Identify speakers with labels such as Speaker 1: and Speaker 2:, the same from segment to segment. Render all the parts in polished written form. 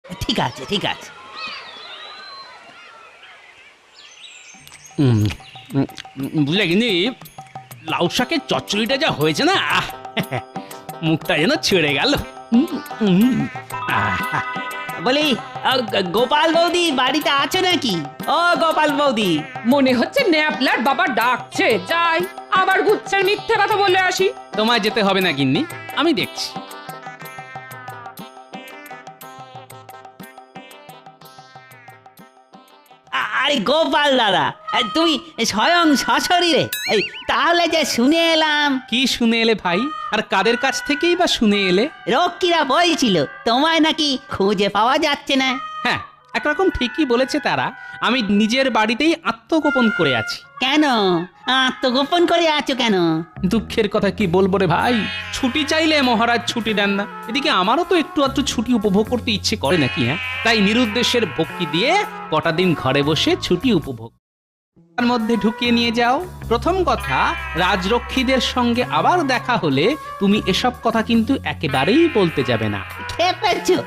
Speaker 1: ঠিক আছে ঠিক আছে।
Speaker 2: বুঝলে কিন্তু লাউ শাকের চচ্চড়িটা যা হয়েছে না, মুখটা যেন ছেড়ে গেল।
Speaker 1: বলি গোপাল বৌদি বাড়িতে আছো নাকি? ও গোপাল বৌদি।
Speaker 3: মনে হচ্ছে ন্যাপলার বাবা ডাকছে, যাই আবার গুচ্ছের মিথ্যে কথা বলে আসি।
Speaker 2: তোমায় যেতে হবে না গিন্নি, আমি দেখছি।
Speaker 1: আরে গোপাল দাদা, তুমি স্বয়ং সশরীরে, এই তাহলে যে শুনে এলাম।
Speaker 2: কি শুনে এলে ভাই? আর কাদের কাছ থেকেই বা শুনে এলে?
Speaker 1: রক্ষীরা বলছিল তোমায় নাকি খুঁজে পাওয়া যাচ্ছে না।
Speaker 2: হ্যাঁ, একরকম ঠিকই বলেছে তারা। আমি নিজের বাড়িতেই আত্মগোপন করে আছি।
Speaker 1: কেন আত্মগোপন করে আছো কেন?
Speaker 2: দুঃখের কথা কি বলবো রে ভাই, ছুটি চাইলে মহারাজ ছুটি দেন না। এদিকে আমারও তো একটু আধটু ছুটি উপভোগ করতে ইচ্ছে করে নাকি, হ্যাঁ? তাই নিরুদ্দেশের ভক্তি দিয়ে কটা দিন ঘরে বসে ছুটি উপভোগ তার মধ্যে ঢুকিয়ে নিয়ে যাও। প্রথম কথা, রাজরক্ষীদের সঙ্গে আবার দেখা হলে তুমি এসব কথা কিন্তু একেবারেই বলতে যাবে না।
Speaker 1: খেপেছো?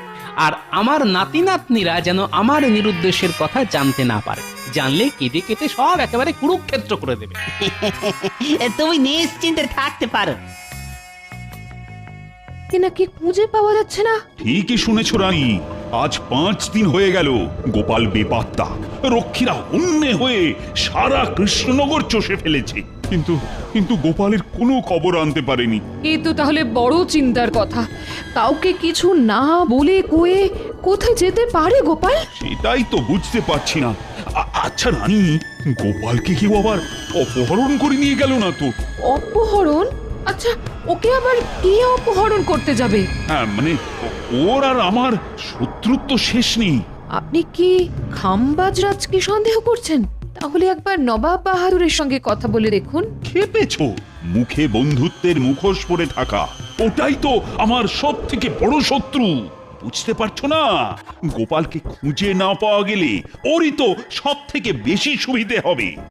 Speaker 2: আর আমার নাতি নাতনিরা যেন আমার নিরুদ্দেশের কথা জানতে না পারে। জানলে কেটে কেটে সব একেবারে কুরুক্ষেত্র করে দেবে।
Speaker 1: তুমি নিশ্চিন্তে থাকতে পারো।
Speaker 3: কি নাকি খুঁজে পাওয়া যাচ্ছে না।
Speaker 4: ঠিকই শুনেছ রানী, আজ 5 দিন হয়ে গেল গোপাল বেপাত্তা। রক্ষীরা হন্যে হয়ে সারা কৃষ্ণনগর চষে ফেলেছে, কিন্তু কিন্তু গোপালের কোনো খবর আনতে পারেনি।
Speaker 3: এই তো তাহলে বড় চিন্তার কথা। কাউকে কিছু না বলে কয়ে কোথায় যেতে পারে গোপাল?
Speaker 4: সেটাই তো বুঝতে পারছি না। আচ্ছা রানী, গোপালকে কেউ আবার অপহরণ করে নিয়ে গেল না তো?
Speaker 3: অপহরণ? আচ্ছা, ওকে আবার কে অপহরণ করতে যাবে?
Speaker 4: হ্যাঁ মানে, ওর আর আমার শত্রুত্ব শেষ নেই।
Speaker 3: আপনি কি খাম্বাজরাজকে সন্দেহ করছেন? তাহলে একবার নবাব বাহাদুরের সঙ্গে কথা বলে দেখুন।
Speaker 4: খেপেছো? মুখে বন্ধুত্বের মুখোশ পরে থাকা, ওটাই তো আমার সব থেকে বড় শত্রু। বুঝতে পারছো না? গোপালকে খুঁজে না পাওয়া গেলে ওরই তো সব থেকে বেশি সুবিধে হবে।